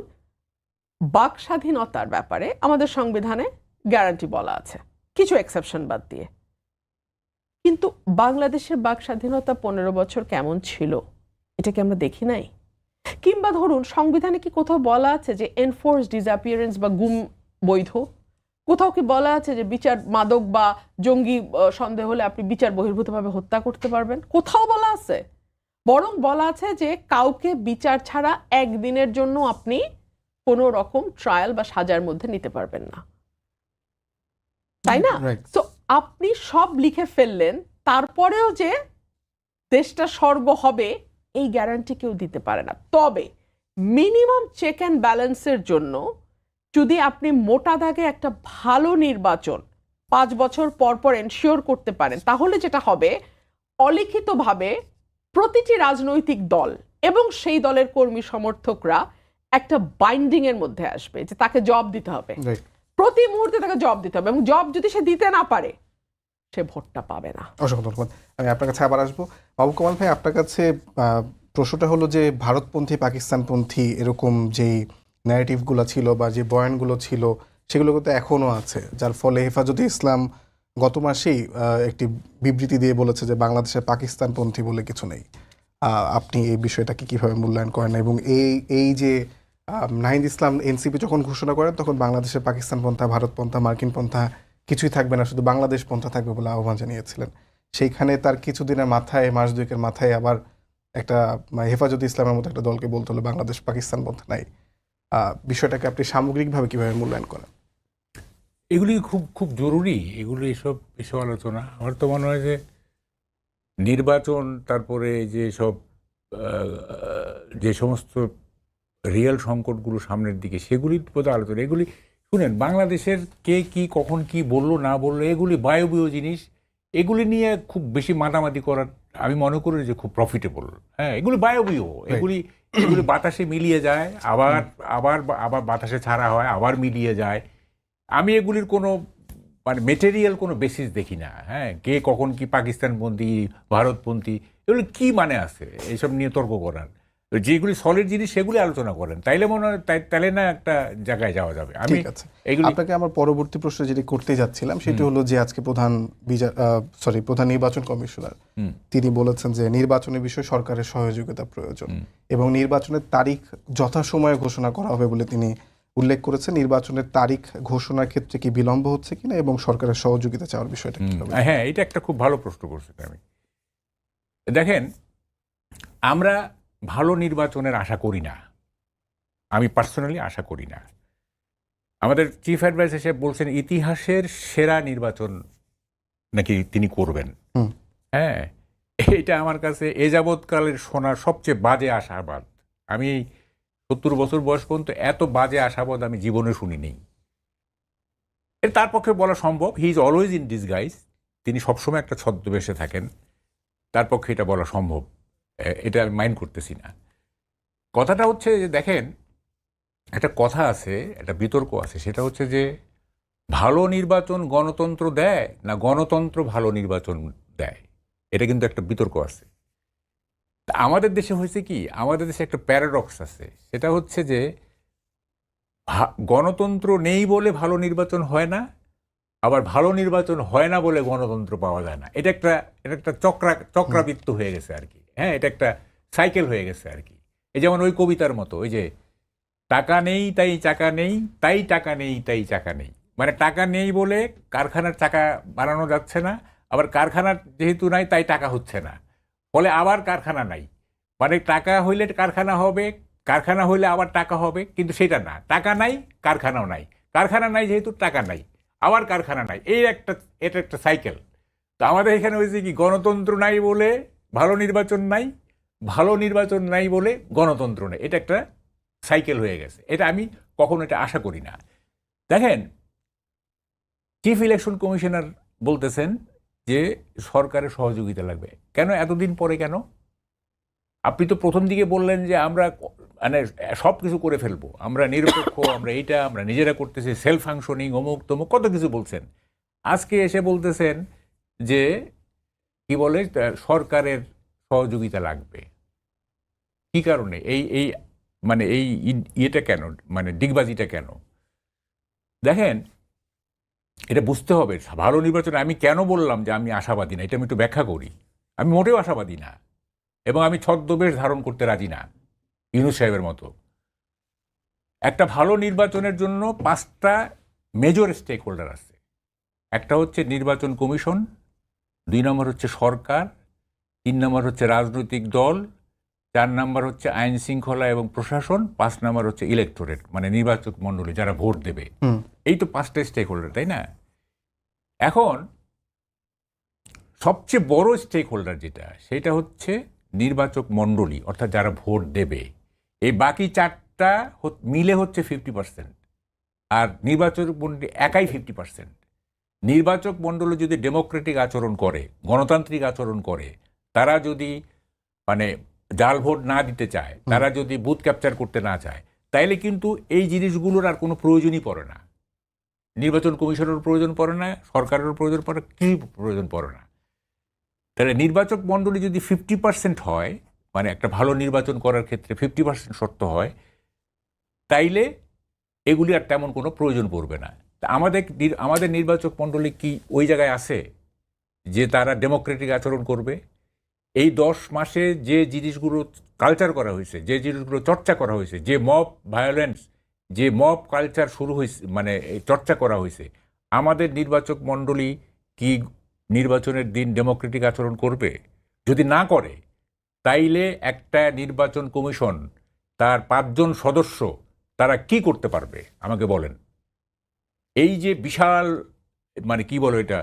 বাক স্বাধীনতার ব্যাপারে আমাদের সংবিধানে গ্যারান্টি বলা আছে, কিছু এক্সেপশন বাদ দিয়ে, কিন্তু বাংলাদেশের বাক স্বাধীনতা 15 বছর কেমন ছিল এটা কি আমরা দেখি নাই? কিংবা ধরুন সংবিধানে কি কোথাও বলা আছে যে এনফোর্স ডিসঅ্যাপিয়ারেন্স বা গুম বৈধ? কোথাও কি বলা আছে যে বিচার মাদক বা জঙ্গি সন্দেহ হলে আপনি বিচার বহির্ভূতভাবে হত্যা করতে পারবেন? কোথাও বলা আছে? বরং বলা আছে যে কাউকে বিচার ছাড়া একদিনের জন্য আপনি কোনো রকম ট্রায়াল বা সাজার মধ্যে নিতে পারবেন না, তাই না? Right. তো আপনি সব লিখে ফেললেন, তারপরেও যে দেশটা স্বর্গ হবে এই গ্যারান্টি কেউ দিতে পারে না। তবে মিনিমাম চেক অ্যান্ড ব্যালেন্সের জন্য যদি আপনি মোটা দাগে একটা ভালো নির্বাচন 5 বছর পর পর এনশিওর করতে পারেন, তাহলে যেটা হবে অলিখিতভাবে প্রতিটি রাজনৈতিক দল এবং সেই দলের কর্মী সমর্থকরা একটা বাইন্ডিং এর মধ্যে আসবে যে তাকে জবাব দিতে হবে, Right. প্রতি মুহূর্তে তাকে জবাব দিতে হবে, এবং জবাব যদি সে দিতে না পারে সে ভোটটা পাবে না। অসংখ্য ধন্যবাদ। আমি আপনার কাছে আবার আসবো। বাবু কামাল ভাই, আপনার কাছে প্রশ্নটা হলো যে ভারতপন্থী পাকিস্তানপন্থী এরকম যেই ন্যারেটিভগুলো ছিল বা যে বয়ানগুলো ছিল সেগুলো কিন্তু এখনও আছে, যার ফলে হেফাজতে ইসলাম গত মাসেই একটি বিবৃতি দিয়ে বলেছে যে বাংলাদেশে পাকিস্তানপন্থী বলে কিছু নেই। আপনি এই বিষয়টাকে কিভাবে মূল্যায়ন করেন? এবং এই যে নাহিদ ইসলাম এনসিপি যখন ঘোষণা করেন তখন বাংলাদেশে পাকিস্তানপন্থা, ভারতপন্থা, মার্কিনপন্থা কিছুই থাকবে না, শুধু বাংলাদেশ পন্থা থাকবে বলে আহ্বান জানিয়েছিলেন। সেইখানে তার কিছুদিনের মাথায়, মাস দুয়েকের মাথায় আবার একটা হেফাজতে ইসলামের মতো একটা দলকে বলতে হলো বাংলাদেশ পাকিস্তান পন্থা নাই। বিষয়টাকে আপনি সামগ্রিকভাবে কিভাবে মূল্যায়ন করেন? এগুলি খুব খুব জরুরি, এগুলি এসব আলোচনা। আমার তো মনে হয় যে নির্বাচন, তারপরে যে সমস্ত রিয়েল সংকটগুলো সামনের দিকে সেগুলির প্রতি আলোচনা। এগুলি শুনেন, বাংলাদেশের কে কি কখন কি বললো না বললো এগুলি বায়বীয় জিনিস, এগুলি নিয়ে খুব বেশি মাতামাতি করার আমি মনে করি যে খুব প্রফিটেবল। হ্যাঁ, এগুলি বায়বীয়, এগুলি বাতাসে মিলিয়ে যায়, আবার আবার আবার বাতাসে ছাড়া হয়, আবার মিলিয়ে যায়। আমি এগুলির কোনো মানে মেটেরিয়াল কোনো বেসিস দেখি না। হ্যাঁ, কে কখন কি পাকিস্তানপন্থী, ভারতপন্থী, এগুলো কি মানে আছে এইসব নিয়ে তর্ক করার? যেগুলি সলিড জিনিস সেগুলি আলোচনা করেন, তাইলে মনে হয় তাইলে না একটা জায়গায় যাওয়া যাবে। আমি ঠিক আছে, আপনাকে আমার পরবর্তী প্রশ্ন যেটি করতে যাচ্ছিলাম সেটি হলো যে আজকে প্রধান নির্বাচন কমিশনার তিনি বলেছেন যে নির্বাচনের বিষয়ে সরকারের সহযোগিতা প্রয়োজন এবং নির্বাচনের তারিখ যথাসময়ে ঘোষণা করা হবে বলে তিনি উল্লেখ করেছেন। নির্বাচনের তারিখ ঘোষণার ক্ষেত্রে কি বিলম্ব হচ্ছে কিনা এবং সরকারের সহযোগিতা চাওয়ার বিষয়টা কি হবে? হ্যাঁ, এটা একটা খুব ভালো প্রশ্ন করছেন। আমি দেখেন, আমরা ভালো নির্বাচনের আশা করি না, আমি পার্সোনালি আশা করি না। আমাদের চিফ অ্যাডভাইজার সাহেব বলছেন ইতিহাসের সেরা নির্বাচন নাকি তিনি করবেন। হ্যাঁ, এটা আমার কাছে এ যাবৎকালের শোনার সবচেয়ে বাজে আশাবাদ। আমি 70 বছর বয়স পর্যন্ত এত বাজে আশাবাদ আমি জীবনে শুনিনি। তার পক্ষে বলা সম্ভব, he is always in disguise, তিনি সবসময় একটা ছদ্মবেশে থাকেন, তার পক্ষে এটা বলা সম্ভব, এটা আমি মাইন্ড করতেছি না। কথাটা হচ্ছে যে দেখেন, একটা কথা আছে, একটা বিতর্ক আছে, সেটা হচ্ছে যে ভালো নির্বাচন গণতন্ত্র দেয় না গণতন্ত্র ভালো নির্বাচন দেয়, এটা কিন্তু একটা বিতর্ক আছে। আমাদের দেশে হয়েছে কি, আমাদের দেশে একটা প্যারাডক্স আছে, সেটা হচ্ছে যে গণতন্ত্র নেই বলে ভালো নির্বাচন হয় না, আবার ভালো নির্বাচন হয় না বলে গণতন্ত্র পাওয়া যায় না। এটা একটা চক্রাবৃত্ত হয়ে গেছে আর কি। হ্যাঁ, এটা একটা সাইকেল হয়ে গেছে আর কি। এই যেমন ওই কবিতার মতো, ওই যে টাকা নেই তাই চাকা নেই, তাই টাকা নেই তাই চাকা নেই। মানে টাকা নেই বলে কারখানার চাকা বানানো যাচ্ছে না, আবার কারখানার যেহেতু নাই তাই টাকা হচ্ছে না, ফলে আবার কারখানা নাই। মানে টাকা হইলে কারখানা হবে, কারখানা হইলে আবার টাকা হবে, কিন্তু সেটা না, টাকা নাই কারখানাও নাই, কারখানা নাই যেহেতু টাকা নাই, আবার কারখানা নাই। এটা একটা সাইকেল। তো আমাদের এখানে হয়েছে কি, গণতন্ত্র নাই বলে ভালো নির্বাচন নাই, ভালো নির্বাচন নাই বলে গণতন্ত্র নেই। এটা একটা সাইকেল হয়ে গেছে। এটা আমি কখনো এটা আশা করি না। দেখেন, চিফ ইলেকশন কমিশনার বলতেছেন যে সরকারের সহযোগিতা লাগবে। কেন এতদিন পরে কেন? আপনি তো প্রথম দিকে বললেন যে আমরা মানে সব কিছু করে ফেলবো, আমরা নিরপেক্ষ, আমরা নিজেরা করতেছি, সেলফ ফাংশনিং, অমুক তমুক কত কিছু বলছেন। আজকে এসে বলতেছেন যে কি বলে সরকারের সহযোগিতা লাগবে। কি কারণে এই মানে এই ইয়েটা কেন, মানে ডিগবাজিটা কেন? দেখেন, এটা বুঝতে হবে। ভালো নির্বাচনে আমি কেন বললাম যে আমি আশাবাদী না, এটা আমি একটু ব্যাখ্যা করি। আমি মোটেও আশাবাদী না, এবং আমি ছদ্মবেশ ধারণ করতে রাজি না ইউনূস সাহেবের মতো। একটা ভালো নির্বাচনের জন্য 5টা মেজর স্টেক হোল্ডার আছে। একটা হচ্ছে নির্বাচন কমিশন, 2 নম্বর হচ্ছে সরকার, 3 নম্বর হচ্ছে রাজনৈতিক দল, 4 নম্বর হচ্ছে আইন শৃঙ্খলা এবং প্রশাসন, 5 নম্বর হচ্ছে ইলেকটোরেট মানে নির্বাচক মণ্ডলী যারা ভোট দেবে। এই তো 5টা স্টেক হোল্ডার, তাই না? এখন সবচেয়ে বড় স্টেক হোল্ডার যেটা, সেটা হচ্ছে নির্বাচক মণ্ডলী, অর্থাৎ যারা ভোট দেবে। এই বাকি 4টা মিলে হচ্ছে 50%, আর নির্বাচক মণ্ডলী একাই 50%। নির্বাচক মণ্ডলী যদি ডেমোক্রেটিক আচরণ করে, গণতান্ত্রিক আচরণ করে, তারা যদি মানে জাল ভোট না দিতে চায়, তারা যদি বুথ ক্যাপচার করতে না চায়, তাইলে কিন্তু এই জিনিসগুলোর আর কোনো প্রয়োজনই পড়ে না। নির্বাচন কমিশনের প্রয়োজন পড়ে না, সরকারের প্রয়োজন পড়ে, কি প্রয়োজন পড়ে না। তাহলে নির্বাচক মণ্ডলী যদি 50% হয়, মানে একটা ভালো নির্বাচন করার ক্ষেত্রে 50% শর্ত হয়, তাইলে এগুলি আর তেমন কোনো প্রয়োজন পড়বে না। আমাদের নির্বাচক মণ্ডলী কি ওই জায়গায় আছে যে তারা ডেমোক্রেটিক আচরণ করবে? এই 10 মাসে যে জিনিসগুলো কালচার করা হয়েছে, যে জিনিসগুলো চর্চা করা হয়েছে, যে মব ভায়োলেন্স, যে মব কালচার শুরু হয়েছে, মানে চর্চা করা হয়েছে, আমাদের নির্বাচক মণ্ডলী কি নির্বাচনের দিন ডেমোক্রেটিক আচরণ করবে? যদি না করে, তাইলে একটা নির্বাচন কমিশন তার 5 জন সদস্য তারা কি করতে পারবে আমাকে বলেন? এই যে বিশাল, মানে কি বলো এটা,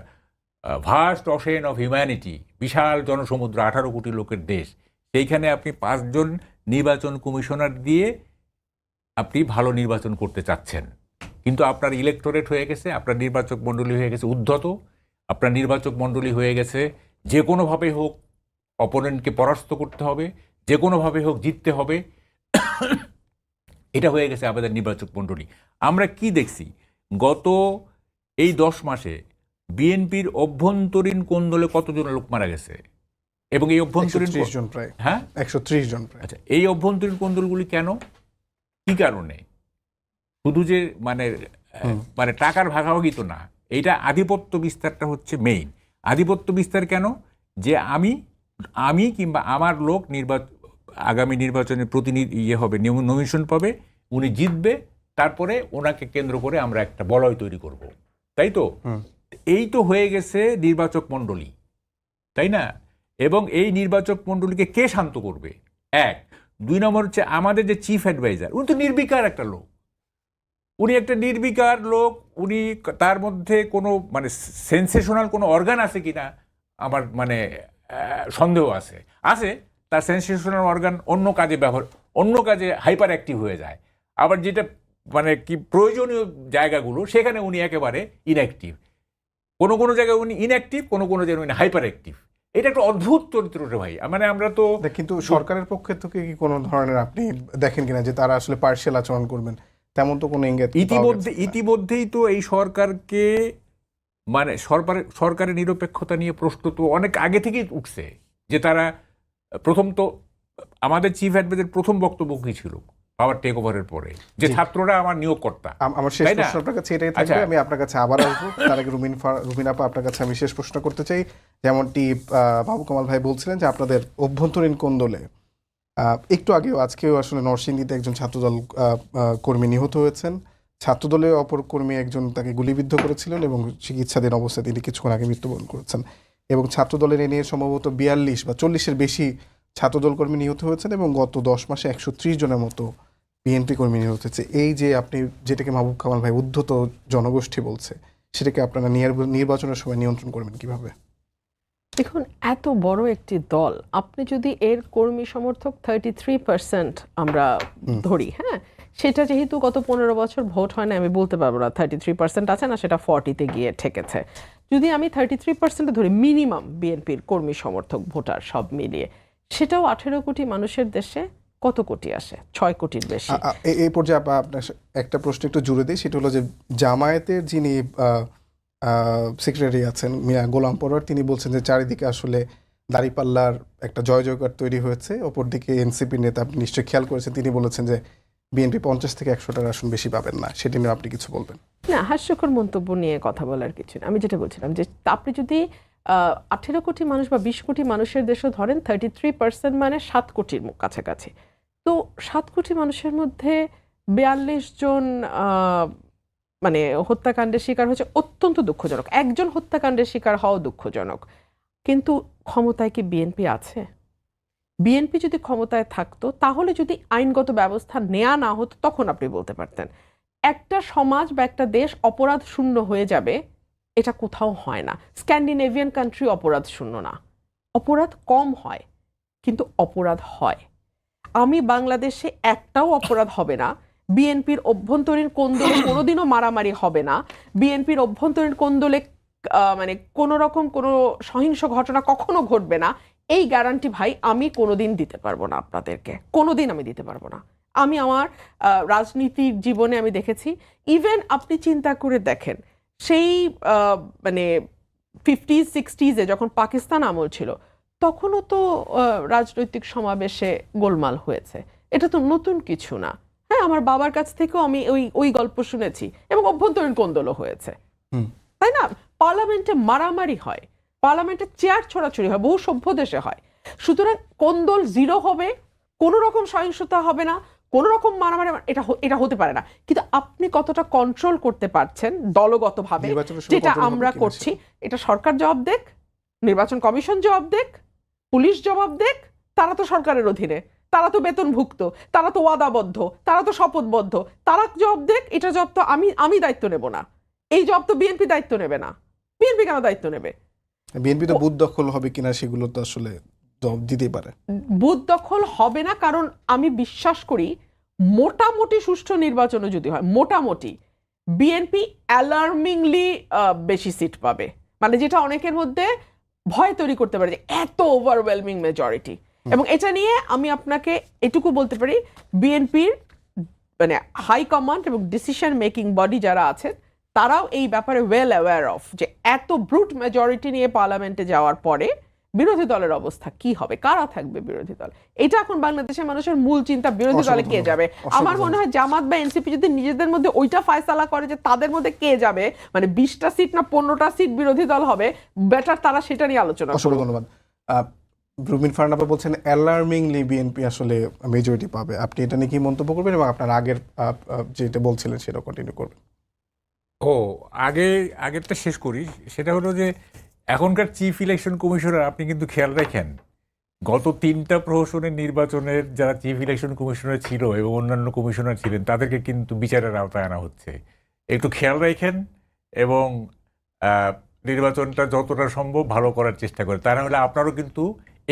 ভাস্ট অশেন অফ হিউম্যানিটি, বিশাল জনসমুদ্র, 18 কোটি লোকের দেশ, সেইখানে আপনি 5 জন নির্বাচন কমিশনার দিয়ে আপনি ভালো নির্বাচন করতে চাচ্ছেন, কিন্তু আপনার ইলেকটোরেট হয়ে গেছে, আপনার নির্বাচক মণ্ডলী হয়ে গেছে উদ্ধত, আপনার নির্বাচক মণ্ডলী হয়ে গেছে যে কোনোভাবে হোক অপোনেন্টকে পরাস্ত করতে হবে, যে কোনোভাবে হোক জিততে হবে। এটা হয়ে গেছে আমাদের নির্বাচক মণ্ডলী। আমরা কি দেখছি গত এই 10 মাসে? বিএনপির অভ্যন্তরীণ কোন্দলে কতজন লোক মারা গেছে, এবং এই অভ্যন্তরীণ 130 জন প্রায়। হ্যাঁ, 130 জন প্রায়। আচ্ছা, এই অভ্যন্তরীণ কোন্দলগুলি কেন, কি কারণে? শুধু যে মানে টাকার ভাগাভাগি তো না, এইটা আধিপত্য বিস্তারটা হচ্ছে মেইন। আধিপত্য বিস্তার কেন? যে আমি কিংবা আমার লোক আগামী নির্বাচনে প্রতিনিধি হবে, নমিনেশন পাবে, উনি জিতবে, তারপরে ওনাকে কেন্দ্র করে আমরা একটা বলয় তৈরি করব, তাই তো? এই তো হয়ে গেছে নির্বাচক মণ্ডলী, তাই না? এবং এই নির্বাচক মণ্ডলীকে কে শান্ত করবে? 1। 2 নম্বর হচ্ছে আমাদের যে চিফ অ্যাডভাইজার, উনি তো নির্বিকার একটা লোক, উনি একটা নির্বিকার লোক, উনি তার মধ্যে কোনো মানে সেন্সেশনাল কোনো অর্গান আছে কিনা আমার মানে সন্দেহ আছে। তার সেন্সেশনাল অর্গান অন্য কাজে হাইপার অ্যাক্টিভ হয়ে যায়, আবার যেটা মানে কি প্রয়োজনীয় জায়গাগুলো সেখানে উনি একেবারে ইনঅ্যাক্টিভ। কোনো জায়গায় উনি ইনঅ্যাক্টিভ, কোনো জায়গায় উনি হাইপার অ্যাক্টিভ। এটা একটা অদ্ভুত চরিত্র রে ভাই। মানে আমরা তো, কিন্তু সরকারের পক্ষে থেকে কি কোনো ধরনের আপনি দেখেন কিনা যে তারা আসলে পার্শিয়াল আচরণ করবেন? তেমন তো কোনো ইঙ্গিত ইতিমধ্যেই তো এই সরকারকে মানে সরকারের নিরপেক্ষতা নিয়ে প্রশ্ন তো অনেক আগে থেকেই উঠছে। যে তারা প্রথম তো আমাদের চিফ অ্যাডভাইজার প্রথম বক্তব্য কি ছিল পাওয়ার টেক ওভারের পরে, যে ছাত্ররা আমার নিয়োগকর্তা। আমার শেষ প্রশ্ন আপনার কাছে এটাই থাকবে, আমি আপনার কাছে আবার আসবো। তার আগে রুমিন আপা, আপনার কাছে আমি শেষ প্রশ্ন করতে চাই। যেমনটি বাবু কামাল ভাই বলছিলেন যে আপনাদের অভ্যন্তরীণ কোন্দলে একটু আগেও আজকেও আসলে নরসিংদীতে একজন ছাত্রদল কর্মী নিহত হয়েছেন। ছাত্রদলের অপর কর্মী একজন তাকে গুলিবিদ্ধ করেছিলেন এবং চিকিৎসাধীন অবস্থায় তিনি কিছুক্ষণ আগে মৃত্যুবরণ করেছেন। এবং ছাত্রদলের এ নিয়ে সম্ভবত 42 বা 40-এর বেশি ছাত্রদল কর্মী নিহত হয়েছেন, এবং গত 10 মাসে 130 জনের মতো বিএনপি কর্মী নিহত হয়েছে। এই যে আপনি যেটাকে মাহবুব কামাল ভাই উদ্ধত জনগোষ্ঠী বলছে, সেটাকে আপনারা নির্বাচনের সময় নিয়ন্ত্রণ করবেন কিভাবে? দেখুন, এত বড় একটি দল, আপনি যদি এর কর্মী সমর্থক 33% আমরা ধরি, হ্যাঁ, সেটা যেহেতু গত 15 বছর ভোট হয় না, আমি বলতে পারবো না 33% আছে না, সেটা 40-তে গিয়ে ঠেকেছে। যদি আমি 33% ধরি মিনিমাম বিএনপির কর্মী সমর্থক ভোটার সব মিলিয়ে, সেটাও 18 কোটি মানুষের দেশে কত কোটি আসে? 6 কোটির বেশি। এই পর্যায়ে আপনার একটা প্রশ্ন একটু জুড়ে দিই, সেটা হলো যে জামায়াতের যিনি সেক্রেটারি আছেন মিয়া গোলাম পরোয়ার, তিনি বলছেন যে চারিদিকে আসলে দাঁড়িপাল্লার একটা জয় জয়কার তৈরি হয়েছে, অপরদিকে এনসিপির নেতা, আপনি নিশ্চয়ই খেয়াল করেছেন, তিনি বলেছেন যে বিএনপি 50 থেকে 100টার আসন বেশি পাবেন না। সেটি নিয়ে আপনি কিছু বলবেন? না, হাস্যকর মন্তব্য নিয়ে কথা বলার কিছু না। আমি যেটা বলছিলাম যে আপনি যদি 18 কোটি মানুষ বা 20 কোটি মানুষের দেশও ধরেন, 33% মানে 7 কোটির কাছাকাছি। তো 7 কোটি মানুষের মধ্যে 42 জন মানে হত্যাকাণ্ডের শিকার হচ্ছে, অত্যন্ত দুঃখজনক। একজন হত্যাকাণ্ডের শিকার হওয়া দুঃখজনক, কিন্তু ক্ষমতায় কি বিএনপি আছে? বিএনপি যদি ক্ষমতায় থাকতো, তাহলে যদি আইনগত ব্যবস্থা নেওয়া না হতো, তখন আপনি বলতে পারতেন। একটা সমাজ বা একটা দেশ অপরাধ শূন্য হয়ে যাবে, এটা কোথাও হয় না। স্ক্যান্ডিনেভিয়ান কান্ট্রি অপরাধ শূন্য না, অপরাধ কম হয়, কিন্তু অপরাধ হয়। আমি বাংলাদেশে একটাও অপরাধ হবে না, বিএনপির অভ্যন্তরীণ কোন্দলে কোনোদিনও মারামারি হবে না, বিএনপির অভ্যন্তরীণ কোন্দলে মানে কোনো রকম কোনো সহিংস ঘটনা কখনো ঘটবে না, এই গ্যারান্টি ভাই আমি কোনোদিন দিতে পারবো না আপনাদেরকে, কোনোদিন আমি দিতে পারবো না। আমি আমার রাজনীতির জীবনে আমি দেখেছি, ইভেন আপনি চিন্তা করে দেখেন, সেই মানে 50s 60s যখন পাকিস্তান আমল ছিল, তখনও তো রাজনৈতিক সমাবেশে গোলমাল হয়েছে। এটা তো নতুন কিছু না। হ্যাঁ, আমার বাবার কাছ থেকেও আমি ওই গল্প শুনেছি, এবং অভ্যন্তরীণ কোন্দলও হয়েছে, তাই না? পার্লামেন্টে মারামারি হয়, পার্লামেন্টে চেয়ার ছোড়াছুড়ি হয়, বহু সভ্য দেশে হয়। সুতরাং কোন্দল জিরো হবে, কোনো রকম সহিংসতা হবে না, কোনো রকম মারামারি, এটা হতে পারে না। কিন্তু আপনি কতটা কন্ট্রোল করতে পারছেন দলগতভাবে, যেটা আমরা করছি, এটা সরকার জবাব দেখ, নির্বাচন কমিশন জবাব দেখ, পুলিশ জবাব দেখ। তারা তো সরকারের অধীনে, তারা তো বেতনভুক্ত, তারা তো ওয়াদাবদ্ধ, তারা তো শপথবদ্ধ, তারা জবাব দেখ। এটা জবাব তো আমি দায়িত্ব নেব না, এই জবাব তো বিএনপি দায়িত্ব নেবে না। বিএনপি কেন দায়িত্ব নেবে? বিএনপি তো বুথ দখল হবে কিনা সেগুলো তো আসলে জবাব দিতেই পারে। বুথ দখল হবে না, কারণ আমি বিশ্বাস করি মোটামুটি সুষ্ঠু নির্বাচনও যদি হয়, মোটামুটি বিএনপি অ্যালার্মিংলি বেশি সিট পাবে। মানে যেটা অনেকের মধ্যে ভয় তৈরি করতে পারে যে এত ওভারওয়েলমিং মেজরিটি। এবং এটা নিয়ে আমি আপনাকে এটুকু বলতে পারি, বিএনপির মানে হাই কমান্ড এবং ডিসিশন মেকিং বডি যারা আছেন, তারাও এই ব্যাপারে ওয়েল অ্যাওয়্যার অফ, যে এত ব্রুট মেজরিটি নিয়ে পার্লামেন্টে যাওয়ার পরে বিরোধী দলের অবস্থা কি হবে, কারা থাকবে বিরোধী দল। এটা এখন বাংলাদেশের মানুষের মূল চিন্তা, বিরোধী দলে কে যাবে। আমার মনে হয় জামাত বা এনসিপি যদি নিজেদের মধ্যে ওইটা ফয়সালা করে যে তাদের মধ্যে কে যাবে, মানে 20টা সিট না 15টা সিট বিরোধী দল হবে, বেটার তারা সেটা নিয়ে আলোচনা করবে। অসংখ্য ধন্যবাদ। রুমিন ফারহানা আপা বলছেন অ্যালার্মিংলি বিএনপি আসলে মেজরিটি পাবে। আপনি এটা নিয়ে কি মন্তব্য করবেন, এবং আপনার আগের যেটা বলছিলেন সেটা কন্টিনিউ করবেন? আগেরটা শেষ করি। সেটা হলো যে এখনকার চিফ ইলেকশন কমিশনার, আপনি কিন্তু খেয়াল রাখেন, গত 3টা প্রহসনের নির্বাচনের যারা চিফ ইলেকশন কমিশনার ছিল এবং অন্যান্য কমিশনার ছিলেন, তাদেরকে কিন্তু বিচারের আওতায় আনা হচ্ছে। একটু খেয়াল রাখেন এবং নির্বাচনটা যতটা সম্ভব ভালো করার চেষ্টা করে। তা না হলে আপনারও কিন্তু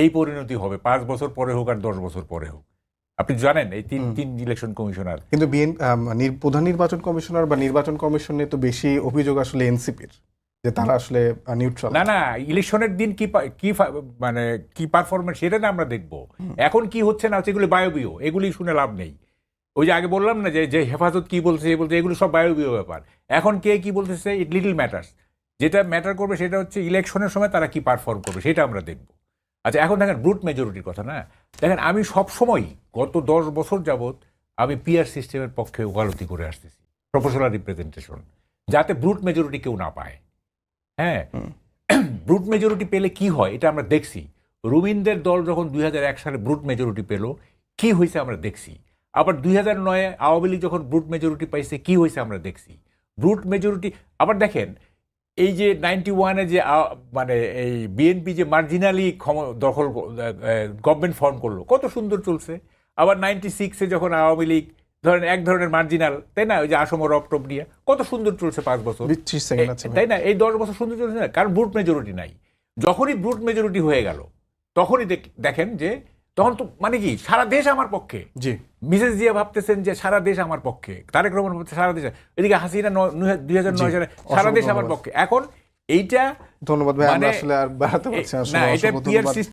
এই পরিণতি হবে, 5 বছর পরে হোক আর 10 বছর পরে হোক। আপনি জানেন এই তিন ইলেকশন কমিশনার। কিন্তু প্রধান নির্বাচন কমিশনার বা নির্বাচন কমিশনে তো বেশি অভিযোগ আসলে এনসিপির, যে তারা আসলে নিউট্রাল। না, ইলেকশনের দিন মানে কি পারফরমেন্স সেটা না আমরা দেখবো। এখন কি হচ্ছে না হচ্ছে এগুলি বায়বীয়, এগুলি শুনে লাভ নেই। ওই যে আগে বললাম না যে হেফাজত কি বলছে এগুলো সব বায়বীয় ব্যাপার। এখন কে কি বলতেছে ইট লিটল ম্যাটার্স। যেটা ম্যাটার করবে সেটা হচ্ছে ইলেকশনের সময় তারা কি পারফর্ম করবে, সেটা আমরা দেখব। আচ্ছা, এখন দেখেন ব্রুট মেজরিটির কথা না, দেখেন আমি সবসময় গত 10 বছর যাবৎ আমি পিআর সিস্টেমের পক্ষে ওকালতি করে আসতেছি, প্রপোর্শনাল রিপ্রেজেন্টেশন, যাতে ব্রুট মেজরিটি কেউ না পায়। হ্যাঁ, ব্রুট মেজরিটি পেলে কি হয় এটা আমরা দেখছি। রুমিনদের দল যখন 2001 সালে ব্রুট মেজরিটি পেল, কি হয়েছে আমরা দেখছি। আবার 2009 আওয়ামী লীগ যখন ব্রুট মেজরিটি পাইছে, কি হয়েছে আমরা দেখছি। ব্রুট মেজরিটি আবার দেখেন, এই যে 91-এ যে মানে এই বিএনপি যে মার্জিনালি দখল গভর্নমেন্ট ফর্ম করলো, কত সুন্দর চলছে। আবার 96-এ যখন আওয়ামী লীগ ধরেন এক ধরনের মার্জিনাল, তাই না, ওই যে আসম রপটপ নিয়ে কত সুন্দর চলছে 5 বছর, তাই না, এই 10 বছর সুন্দর চলছে না, কারণ ব্রুট মেজরিটি নাই। যখনই ব্রুট মেজরিটি হয়ে গেল, তখনই দেখেন যে তখন তো মানে কি সারা দেশ আমার পক্ষে। জি, মিসেস জিয়া ভাবতেছেন যে সারা দেশ আমার পক্ষে, তারেক রহমান ভাবতেছে সারা দেশ, এদিকে হাসিনা 2009 সালে সারা দেশ আমার পক্ষে। এখন এইটা ধন্যবাদ ভাই, আমরা আসলে আর বাড়াতে পারছি না, এটা পিআর